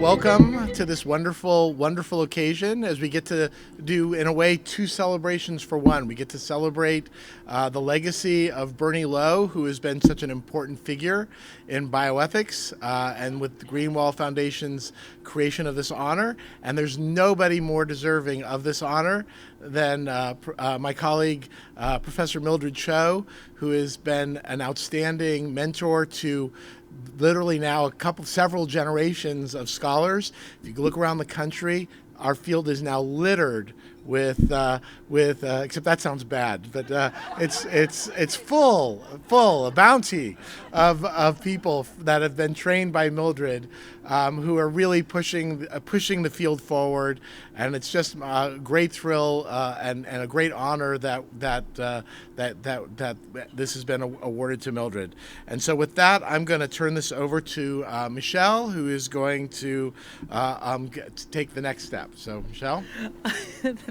Welcome to this wonderful, wonderful occasion as we get to do, in a way, two celebrations for one. We get to celebrate the legacy of Bernie Lowe, who has been such an important figure in bioethics, and with the Greenwall Foundation's creation of this honor. And there's nobody more deserving of this honor than my colleague, Professor Mildred Cho, who has been an outstanding mentor to literally now several generations of scholars. If you look around the country, our field is now littered with except that sounds bad, but it's full, a bounty of people that have been trained by Mildred, who are really pushing the field forward, and it's just a great thrill and a great honor that this has been awarded to Mildred. And so with that, I'm going to turn this over to Michelle, who is going to take the next step. So Michelle.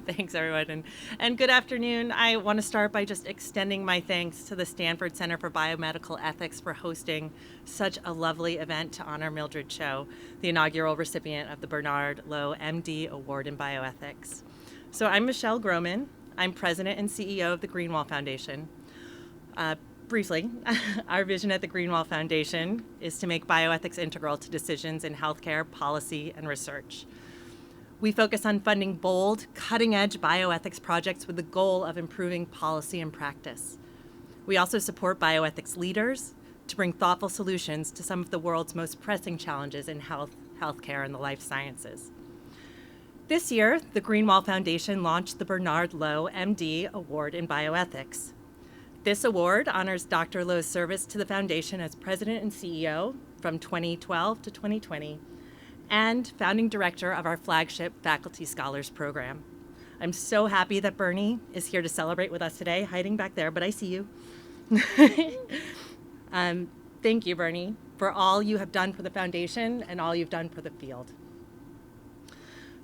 Thanks, everyone, and good afternoon. I want to start by just extending my thanks to the Stanford Center for Biomedical Ethics for hosting such a lovely event to honor Mildred Cho, the inaugural recipient of the Bernard Lowe MD Award in Bioethics. So I'm Michelle Groman. I'm president and CEO of the Greenwall Foundation. Briefly, our vision at the Greenwall Foundation is to make bioethics integral to decisions in healthcare, policy, and research. We focus on funding bold, cutting-edge bioethics projects with the goal of improving policy and practice. We also support bioethics leaders to bring thoughtful solutions to some of the world's most pressing challenges in healthcare, and the life sciences. This year, the Greenwall Foundation launched the Bernard Lowe MD Award in Bioethics. This award honors Dr. Lowe's service to the foundation as president and CEO from 2012 to 2020, and founding director of our flagship Faculty Scholars Program. I'm so happy that Bernie is here to celebrate with us today, hiding back there, but I see you. Thank you, Bernie, for all you have done for the foundation and all you've done for the field.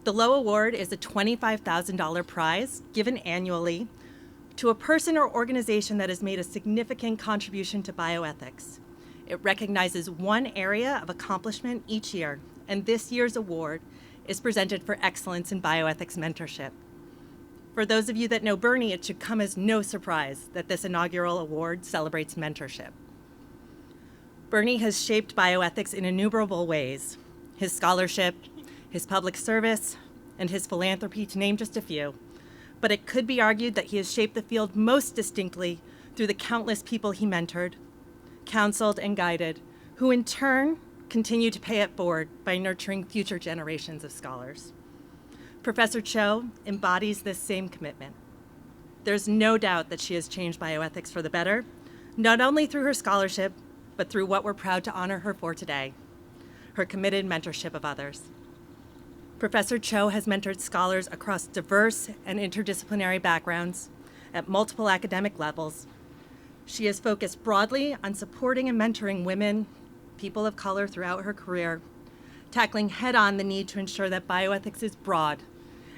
The Lowe Award is a $25,000 prize given annually to a person or organization that has made a significant contribution to bioethics. It recognizes one area of accomplishment each year, and this year's award is presented for excellence in bioethics mentorship. For those of you that know Bernie, it should come as no surprise that this inaugural award celebrates mentorship. Bernie has shaped bioethics in innumerable ways: his scholarship, his public service, and his philanthropy, to name just a few. But it could be argued that he has shaped the field most distinctly through the countless people he mentored, counseled, and guided, who in turn continue to pay it forward by nurturing future generations of scholars. Professor Cho embodies this same commitment. There's no doubt that she has changed bioethics for the better, not only through her scholarship, but through what we're proud to honor her for today, her committed mentorship of others. Professor Cho has mentored scholars across diverse and interdisciplinary backgrounds at multiple academic levels. She has focused broadly on supporting and mentoring women, people of color throughout her career, tackling head-on the need to ensure that bioethics is broad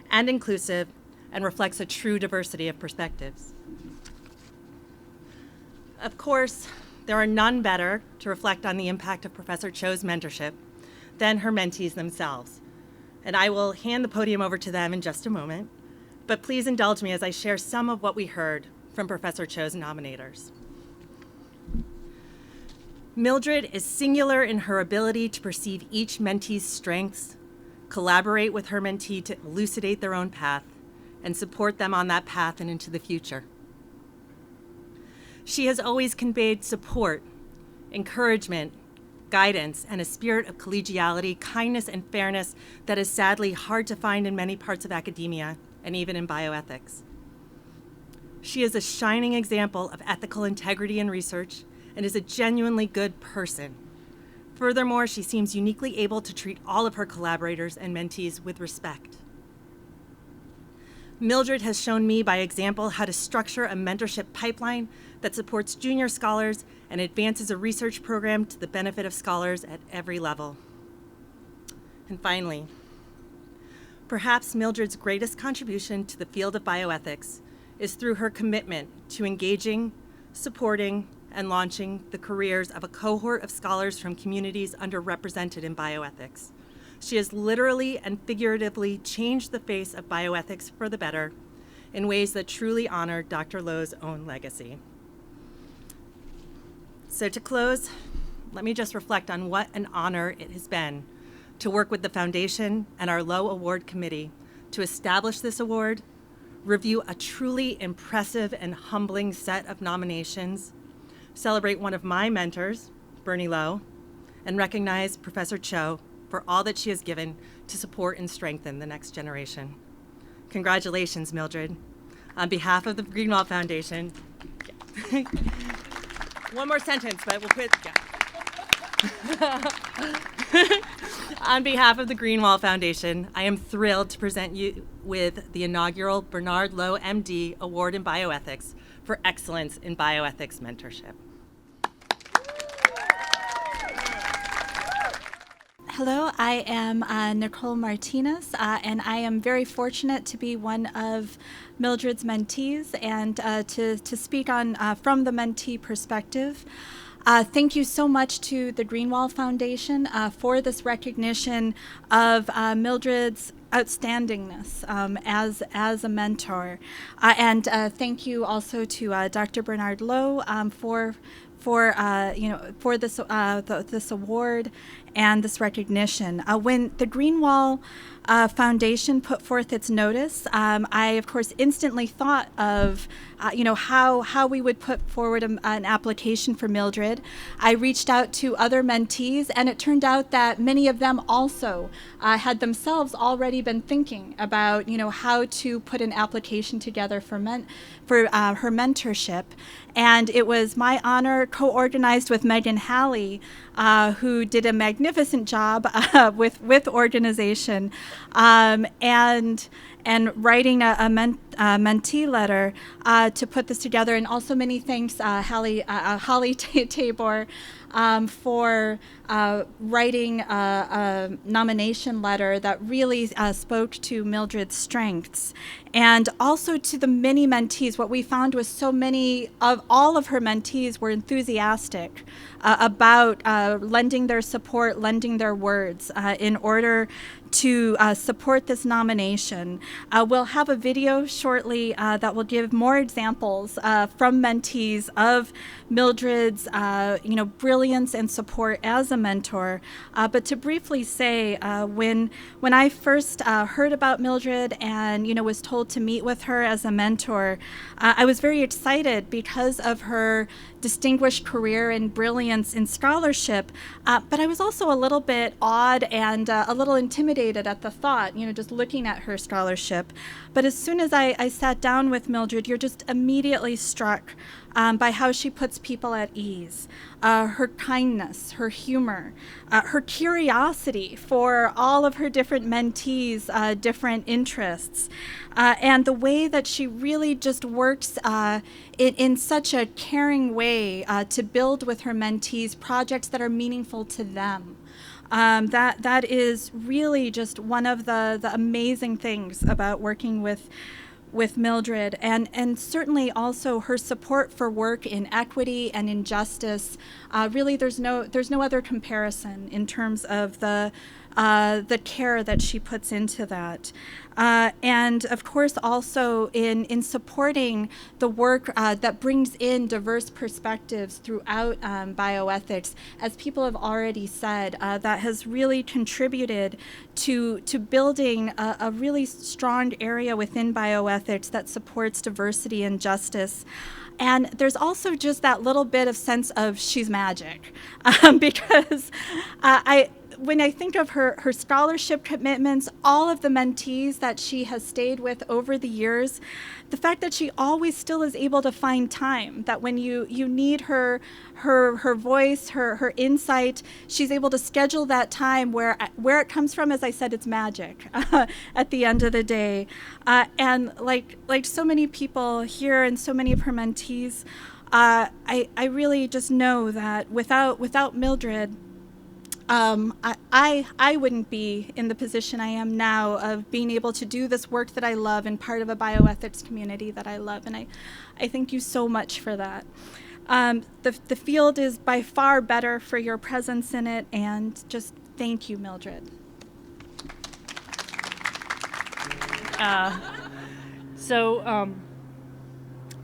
and inclusive and reflects a true diversity of perspectives. Of course, there are none better to reflect on the impact of Professor Cho's mentorship than her mentees themselves. And I will hand the podium over to them in just a moment, but please indulge me as I share some of what we heard from Professor Cho's nominators. Mildred is singular in her ability to perceive each mentee's strengths, collaborate with her mentee to elucidate their own path, and support them on that path and into the future. She has always conveyed support, encouragement, guidance, and a spirit of collegiality, kindness, and fairness that is sadly hard to find in many parts of academia and even in bioethics. She is a shining example of ethical integrity in research and is a genuinely good person. Furthermore, she seems uniquely able to treat all of her collaborators and mentees with respect. Mildred has shown me by example how to structure a mentorship pipeline that supports junior scholars and advances a research program to the benefit of scholars at every level. And finally, perhaps Mildred's greatest contribution to the field of bioethics is through her commitment to engaging, supporting, and launching the careers of a cohort of scholars from communities underrepresented in bioethics, She has literally and figuratively changed the face of bioethics for the better in ways that truly honor Dr. Lo's own legacy. So to close, let me just reflect on what an honor it has been to work with the Foundation and our Lo Award Committee to establish this award, review a truly impressive and humbling set of nominations, celebrate one of my mentors, Bernie Lo, and recognize Professor Cho for all that she has given to support and strengthen the next generation. Congratulations, Mildred. On behalf of the Greenwall Foundation, one more sentence, but we'll quit. On behalf of the Greenwall Foundation, I am thrilled to present you with the inaugural Bernard Lo, MD Award in Bioethics for Excellence in Bioethics Mentorship. Hello, I am Nicole Martinez, and I am very fortunate to be one of Mildred's mentees and to speak on from the mentee perspective. Thank you so much to the Greenwall Foundation for this recognition of Mildred's outstandingness as a mentor, and thank you also to Dr. Bernard Lo for this award and this recognition. When the Greenwall Foundation put forth its notice, I of course instantly thought of how we would put forward an application for Mildred. I reached out to other mentees, and it turned out that many of them also had themselves already been thinking about how to put an application together for her mentorship. And it was my honor, co-organized with Megan Halley, who did a magnificent job with organization and writing a mentee letter to put this together. And also many thanks, Holly Tabor, for writing a nomination letter that really spoke to Mildred's strengths. And also to the many mentees. What we found was so many of all of her mentees were enthusiastic about lending their support, lending their words in order to support this nomination. We'll have a video shortly that will give more examples from mentees of Mildred's brilliance and support as a mentor. But to briefly say, when I first heard about Mildred and was told to meet with her as a mentor, I was very excited because of her distinguished career and brilliance in scholarship, but I was also a little bit awed and a little intimidated at the thought, just looking at her scholarship. But as soon as I sat down with Mildred, you're just immediately struck by how she puts people at ease, her kindness, her humor, her curiosity for all of her different mentees' different interests, and the way that she really just works in such a caring way to build with her mentees projects that are meaningful to them. That is really just one of the amazing things about working with Mildred, and certainly also her support for work in equity and in justice. Really, there's no other comparison in terms of the care that she puts into that. And of course also in supporting the work that brings in diverse perspectives throughout bioethics. As people have already said, that has really contributed to building a really strong area within bioethics that supports diversity and justice. And there's also just that little bit of sense of she's magic, because when I think of her scholarship commitments, all of the mentees that she has stayed with over the years, the fact that she always still is able to find time, that when you need her voice, her insight, she's able to schedule that time where it comes from, as I said, it's magic at the end of the day. And like so many people here and so many of her mentees, I really just know that without Mildred, I wouldn't be in the position I am now of being able to do this work that I love and part of a bioethics community that I love. And I thank you so much for that. The field is by far better for your presence in it, and just thank you, Mildred.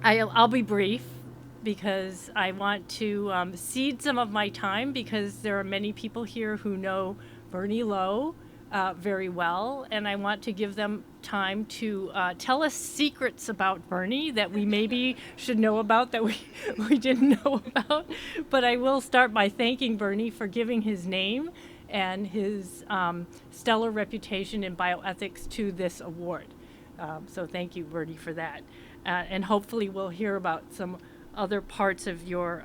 I'll be brief because I want to cede some of my time because there are many people here who know Bernie Lowe very well, and I want to give them time to tell us secrets about Bernie that we maybe should know about that we didn't know about. But I will start by thanking Bernie for giving his name and his stellar reputation in bioethics to this award. So thank you, Bernie, for that. And hopefully we'll hear about some other parts of your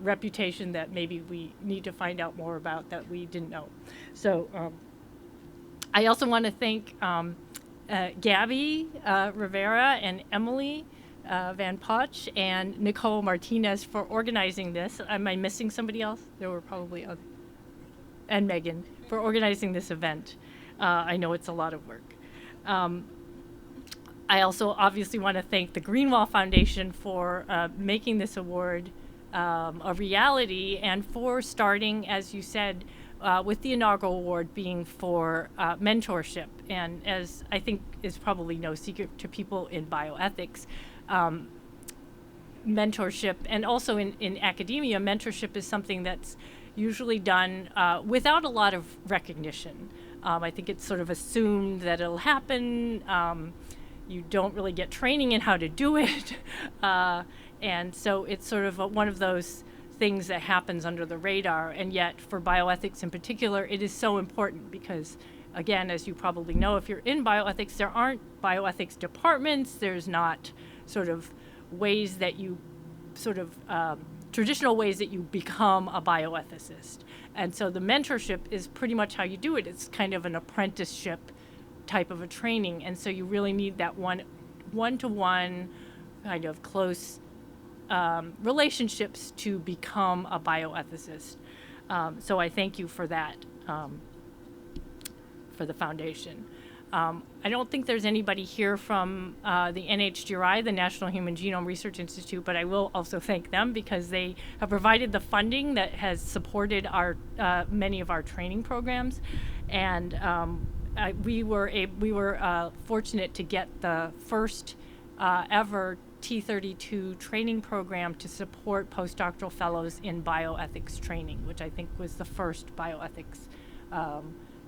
reputation that maybe we need to find out more about that we didn't know. So I also want to thank Gabby Rivera and Emily Van Poch and Nicole Martinez for organizing this. Am I missing somebody else? There were probably others. And Megan for organizing this event. I know it's a lot of work. I also obviously want to thank the Greenwall Foundation for making this award a reality and for starting, as you said, with the inaugural award being for mentorship. And as I think is probably no secret to people in bioethics, mentorship and also in academia, mentorship is something that's usually done without a lot of recognition. I think it's sort of assumed that it'll happen. You don't really get training in how to do it. And so it's sort of one of those things that happens under the radar. And yet for bioethics in particular, it is so important because, again, as you probably know, if you're in bioethics, there aren't bioethics departments. There's not sort of ways that you traditional ways that you become a bioethicist. And so the mentorship is pretty much how you do it. It's kind of an apprenticeship type of a training, and so you really need that one-to-one kind of close relationships to become a bioethicist. So I thank you for that, for the foundation. I don't think there's anybody here from the NHGRI, the National Human Genome Research Institute, but I will also thank them because they have provided the funding that has supported our many of our training programs, and we were fortunate to get the first ever T32 training program to support postdoctoral fellows in bioethics training, which I think was the first bioethics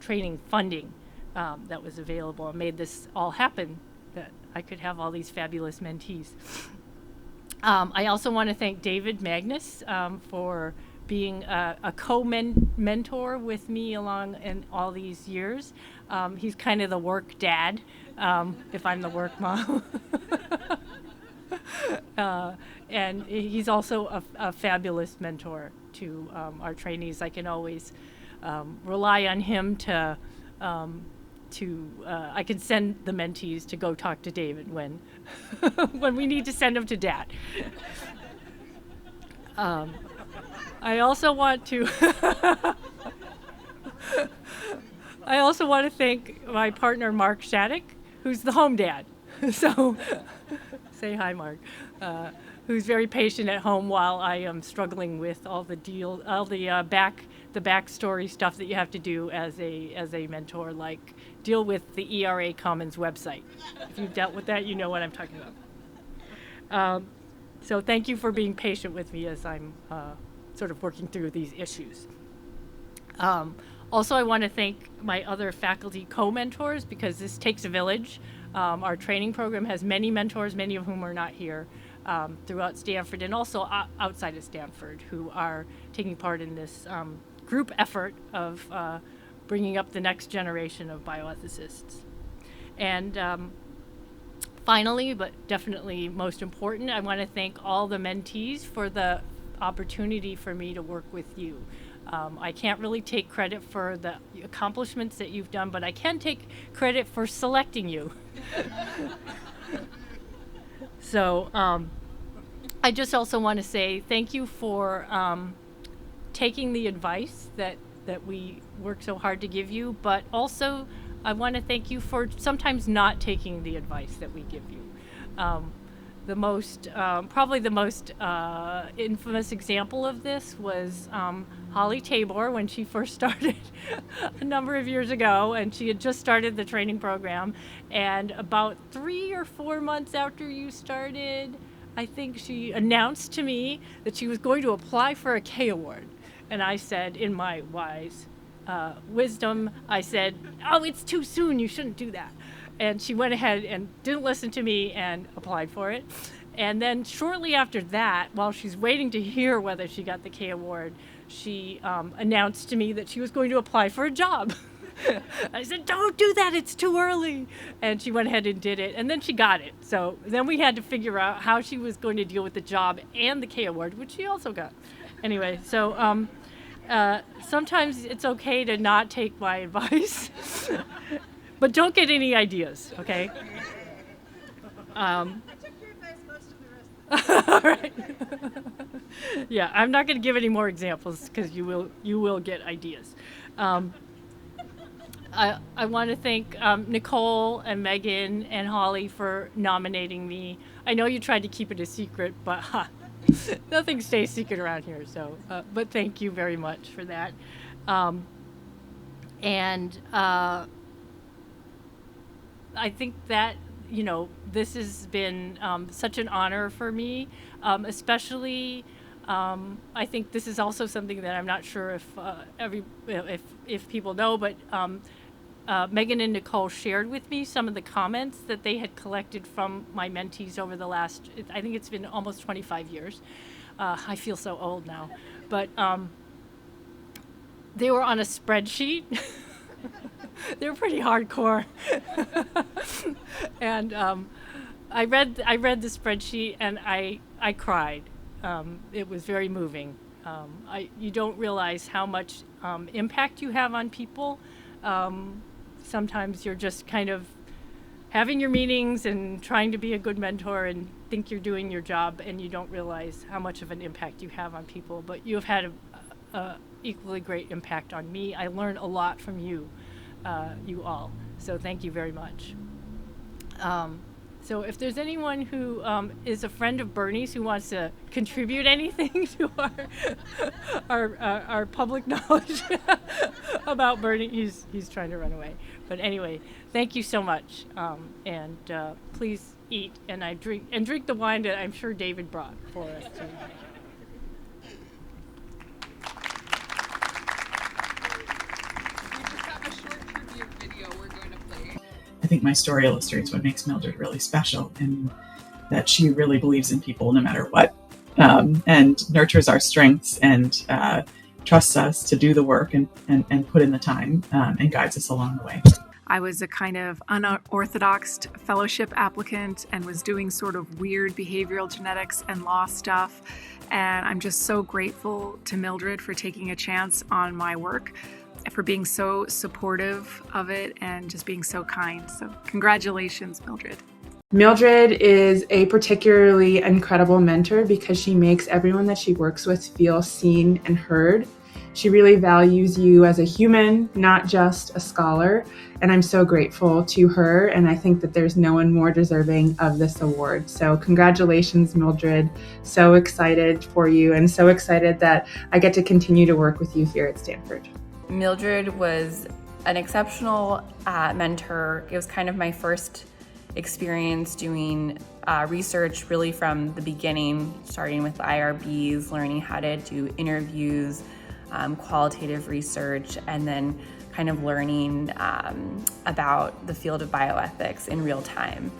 training funding that was available and made this all happen, that I could have all these fabulous mentees. I also want to thank David Magnus for being a co-mentor with me along in all these years. He's kind of the work dad, if I'm the work mom. And he's also a fabulous mentor to our trainees. I can always rely on him to I can send the mentees to go talk to David when when we need to send them to dad. I also want to thank my partner Mark Shattuck, who's the home dad. So say hi, Mark. Who's very patient at home while I am struggling with all the backstory stuff that you have to do as a mentor, like deal with the ERA Commons website. If you've dealt with that, you know what I'm talking about. So thank you for being patient with me as I'm sort of working through these issues. Also, I want to thank my other faculty co-mentors because this takes a village. Our training program has many mentors, many of whom are not here, throughout Stanford and also outside of Stanford, who are taking part in this group effort of bringing up the next generation of bioethicists. And finally, but definitely most important, I want to thank all the mentees for the opportunity for me to work with you. I can't really take credit for the accomplishments that you've done, but I can take credit for selecting you. So I just also want to say thank you for taking the advice that we work so hard to give you, but also I want to thank you for sometimes not taking the advice that we give you. probably the most infamous example of this was Holly Tabor when she first started a number of years ago, and she had just started the training program. And about 3 or 4 months after you started, I think she announced to me that she was going to apply for a K Award. And I said, in my wise wisdom, I said, "Oh, it's too soon. You shouldn't do that." And she went ahead and didn't listen to me and applied for it. And then shortly after that, while she's waiting to hear whether she got the K Award, she announced to me that she was going to apply for a job. I said, "Don't do that, it's too early." And she went ahead and did it, and then she got it. So then we had to figure out how she was going to deal with the job and the K Award, which she also got. Anyway, so sometimes it's okay to not take my advice. But don't get any ideas, okay? I took your advice most of the rest of the All right. Yeah, I'm not going to give any more examples because you will get ideas. I want to thank Nicole and Megan and Holly for nominating me. I know you tried to keep it a secret, but nothing stays secret around here. So, but thank you very much for that. I think that, this has been such an honor for me, especially. I think this is also something that I'm not sure if people know, but Megan and Nicole shared with me some of the comments that they had collected from my mentees over the last, I think it's been almost 25 years. I feel so old now, but they were on a spreadsheet. They were pretty hardcore. And I read the spreadsheet and I cried. It was very moving. You don't realize how much impact you have on people. Sometimes you're just kind of having your meetings and trying to be a good mentor and think you're doing your job, and you don't realize how much of an impact you have on people. But you have had a equally great impact on me. I learned a lot from you all. So thank you very much. So if there's anyone who is a friend of Bernie's who wants to contribute anything to our public knowledge about Bernie, he's trying to run away. But anyway, thank you so much, and please eat and drink the wine that I'm sure David brought for us too. I think my story illustrates what makes Mildred really special, and that she really believes in people no matter what, and nurtures our strengths and trusts us to do the work and put in the time, and guides us along the way. I was a kind of unorthodox fellowship applicant and was doing sort of weird behavioral genetics and law stuff. And I'm just so grateful to Mildred for taking a chance on my work, for being so supportive of it and just being so kind. So congratulations, Mildred. Mildred is a particularly incredible mentor because she makes everyone that she works with feel seen and heard. She really values you as a human, not just a scholar. And I'm so grateful to her. And I think that there's no one more deserving of this award. So congratulations, Mildred. So excited for you and so excited that I get to continue to work with you here at Stanford. Mildred was an exceptional mentor. It was kind of my first experience doing research really from the beginning, starting with IRBs, learning how to do interviews, qualitative research, and then kind of learning about the field of bioethics in real time.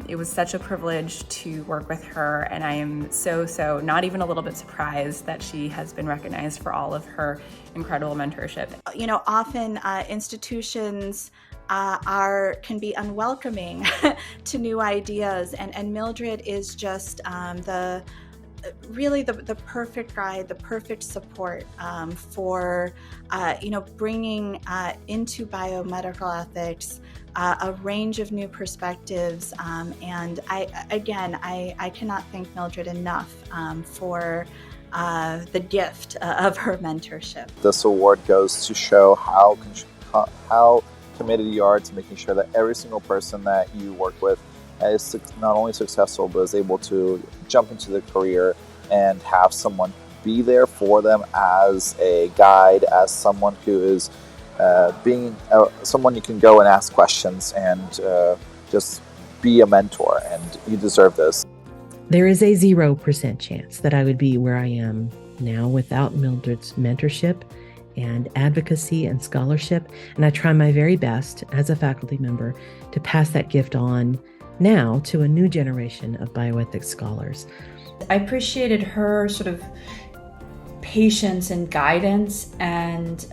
It was such a privilege to work with her, and I am so not even a little bit surprised that she has been recognized for all of her incredible mentorship. You know, often institutions can be unwelcoming to new ideas, and Mildred is just the perfect guide, the perfect support for bringing into biomedical ethics a range of new perspectives, and I cannot thank Mildred enough for the gift of her mentorship. This award goes to show how committed you are to making sure that every single person that you work with is not only successful, but is able to jump into the career and have someone be there for them as a guide, as someone who is being someone you can go and ask questions and just be a mentor, and you deserve this. There is a 0% chance that I would be where I am now without Mildred's mentorship and advocacy and scholarship, and I try my very best as a faculty member to pass that gift on now to a new generation of bioethics scholars. I appreciated her sort of patience and guidance and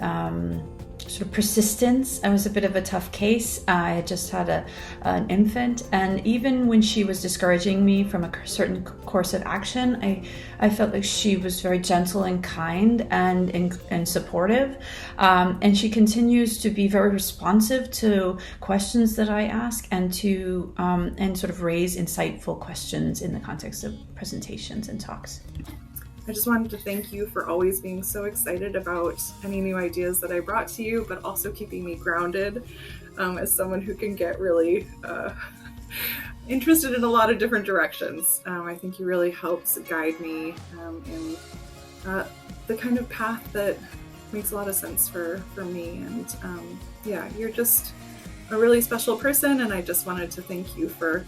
sort of persistence. I was a bit of a tough case. I had just had an infant, and even when she was discouraging me from a certain course of action, I felt like she was very gentle and kind and supportive. And she continues to be very responsive to questions that I ask and to and sort of raise insightful questions in the context of presentations and talks. I just wanted to thank you for always being so excited about any new ideas that I brought to you, but also keeping me grounded as someone who can get really interested in a lot of different directions. I think you really helped guide me in the kind of path that makes a lot of sense for me. And yeah, you're just a really special person, and I just wanted to thank you for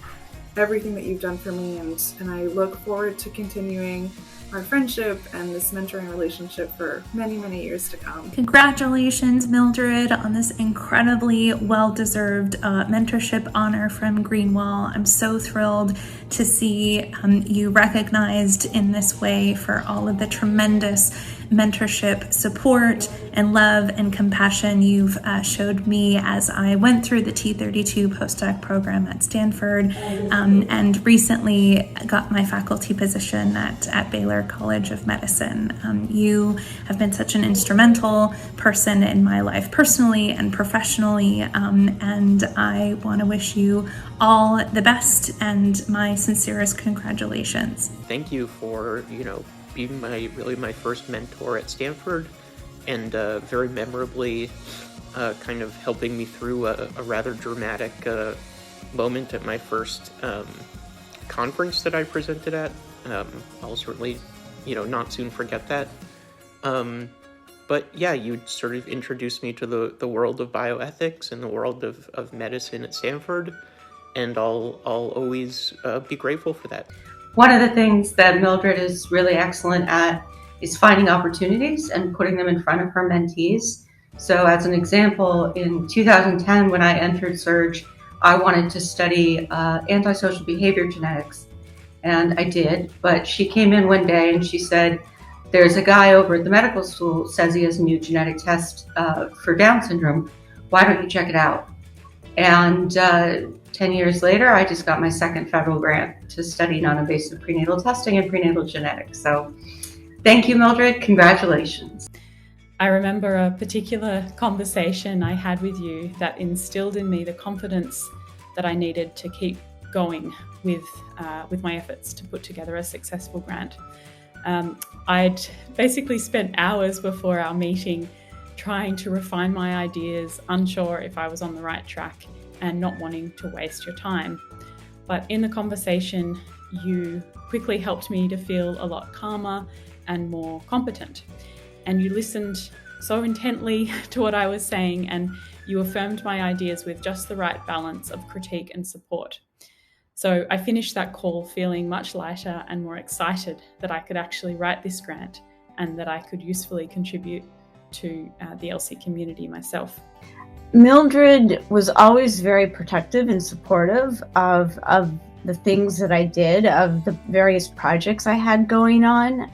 everything that you've done for me, and I look forward to continuing our friendship and this mentoring relationship for many, many years to come. Congratulations, Mildred, on this incredibly well-deserved mentorship honor from Greenwall. I'm so thrilled to see you recognized in this way for all of the tremendous mentorship, support, and love and compassion you've showed me as I went through the T32 postdoc program at Stanford, and recently got my faculty position at Baylor College of Medicine. You have been such an instrumental person in my life personally and professionally, and I want to wish you all the best and my sincerest congratulations. Thank you for, being my first mentor at Stanford, and very memorably kind of helping me through a rather dramatic moment at my first conference that I presented at. I'll certainly, not soon forget that. But yeah, you sort of introduced me to the world of bioethics and the world of medicine at Stanford, and I'll always be grateful for that. One of the things that Mildred is really excellent at is finding opportunities and putting them in front of her mentees. So as an example, in 2010, when I entered Surge, I wanted to study antisocial behavior genetics, and I did, but she came in one day and she said, there's a guy over at the medical school says he has a new genetic test for Down syndrome. Why don't you check it out? And 10 years later, I just got my second federal grant to study non-invasive prenatal testing and prenatal genetics. So thank you, Mildred. Congratulations. I remember a particular conversation I had with you that instilled in me the confidence that I needed to keep going with my efforts to put together a successful grant. I'd basically spent hours before our meeting trying to refine my ideas, unsure if I was on the right track and not wanting to waste your time. But in the conversation, you quickly helped me to feel a lot calmer and more competent. And you listened so intently to what I was saying, and you affirmed my ideas with just the right balance of critique and support. So I finished that call feeling much lighter and more excited that I could actually write this grant and that I could usefully contribute to the LC community myself. Mildred was always very protective and supportive of the things that I did, of the various projects I had going on.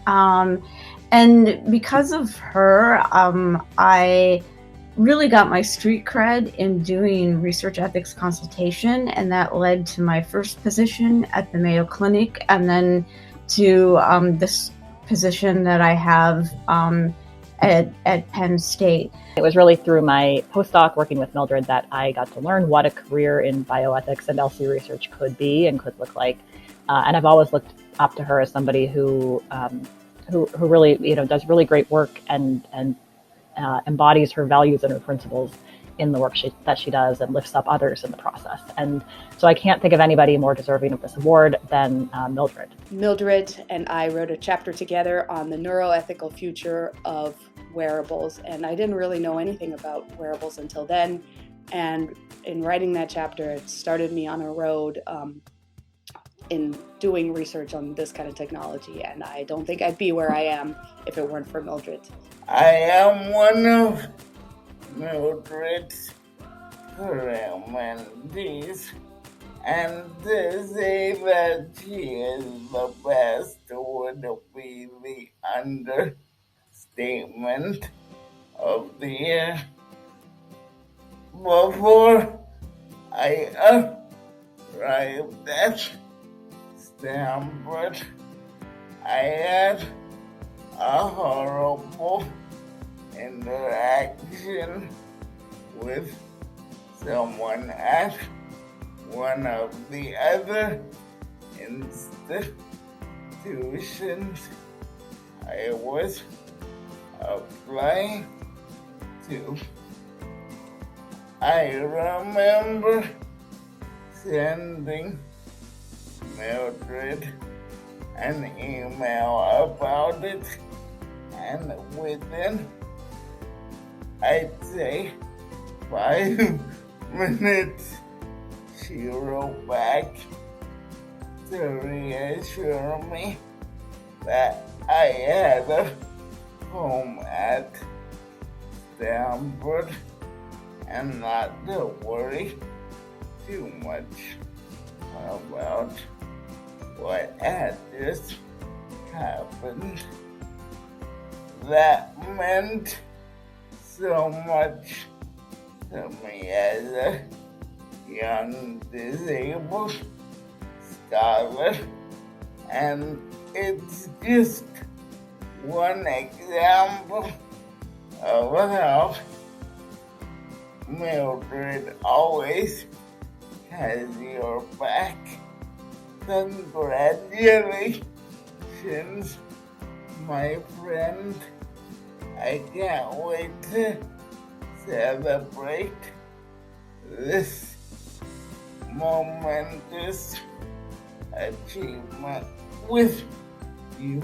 And because of her, I really got my street cred in doing research ethics consultation, and that led to my first position at the Mayo Clinic, and then to this position that I have at Penn State. It was really through my postdoc working with Mildred that I got to learn what a career in bioethics and LC research could be and could look like. And I've always looked up to her as somebody who really, does really great work and embodies her values and her principles in the work that she does and lifts up others in the process. And so I can't think of anybody more deserving of this award than Mildred. Mildred and I wrote a chapter together on the neuroethical future of wearables, and I didn't really know anything about wearables until then. And in writing that chapter, it started me on a road in doing research on this kind of technology, and I don't think I'd be where I am if it weren't for Mildred. I am one of Mildred's mentees, and to say that she is the best would be the understatement of the year. Before I arrived at Stanford, I had a horrible interaction with someone at one of the other institutions I was applying to. I remember sending Mildred an email about it, and within, I'd say, 5 minutes, she wrote back to reassure me that I had a home at Stanford and not to worry too much about what had just happened. That meant so much to me as a young disabled scholar, and it's just one example of how Mildred always has your back. Congratulations, my friend. I can't wait to celebrate this momentous achievement with you.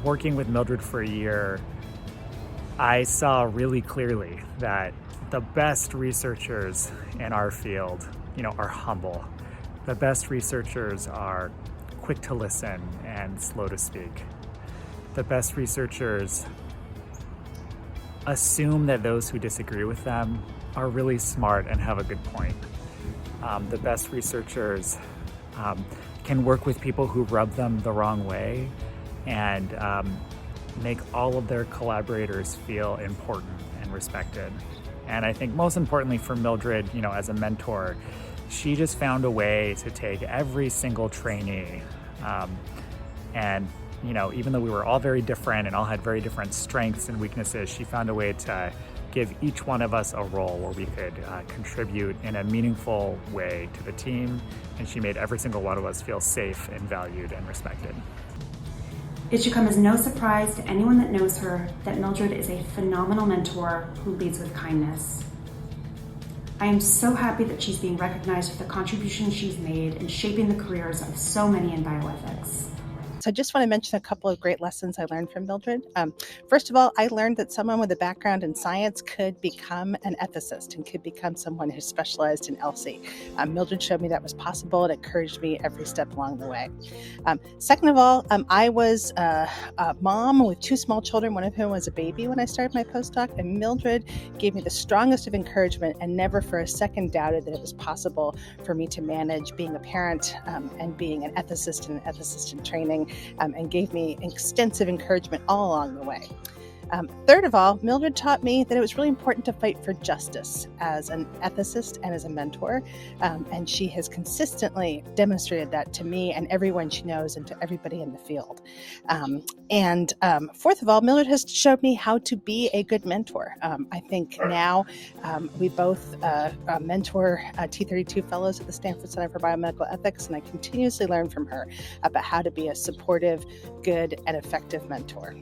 Working with Mildred for a year, I saw really clearly that the best researchers in our field, are humble. The best researchers are quick to listen and slow to speak. The best researchers assume that those who disagree with them are really smart and have a good point. The best researchers can work with people who rub them the wrong way and make all of their collaborators feel important and respected. And I think most importantly for Mildred, as a mentor, she just found a way to take every single trainee and even though we were all very different and all had very different strengths and weaknesses, she found a way to give each one of us a role where we could contribute in a meaningful way to the team, and she made every single one of us feel safe and valued and respected. It should come as no surprise to anyone that knows her that Mildred is a phenomenal mentor who leads with kindness. I am so happy that she's being recognized for the contributions she's made in shaping the careers of so many in bioethics. So I just want to mention a couple of great lessons I learned from Mildred. First of all, I learned that someone with a background in science could become an ethicist and could become someone who specialized in ELSI. Mildred showed me that was possible and encouraged me every step along the way. Second of all, I was a mom with 2 small children, one of whom was a baby when I started my postdoc, and Mildred gave me the strongest of encouragement and never for a second doubted that it was possible for me to manage being a parent and being an ethicist and an ethicist in training. And gave me extensive encouragement all along the way. Third of all, Mildred taught me that it was really important to fight for justice as an ethicist and as a mentor, and she has consistently demonstrated that to me and everyone she knows and to everybody in the field. And fourth of all, Mildred has showed me how to be a good mentor. I think now we both mentor T32 fellows at the Stanford Center for Biomedical Ethics, and I continuously learn from her about how to be a supportive, good, and effective mentor.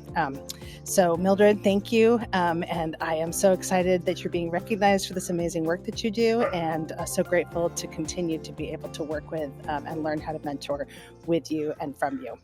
So Mildred Mildred, thank you. And I am so excited that you're being recognized for this amazing work that you do, and so grateful to continue to be able to work with and learn how to mentor with you and from you.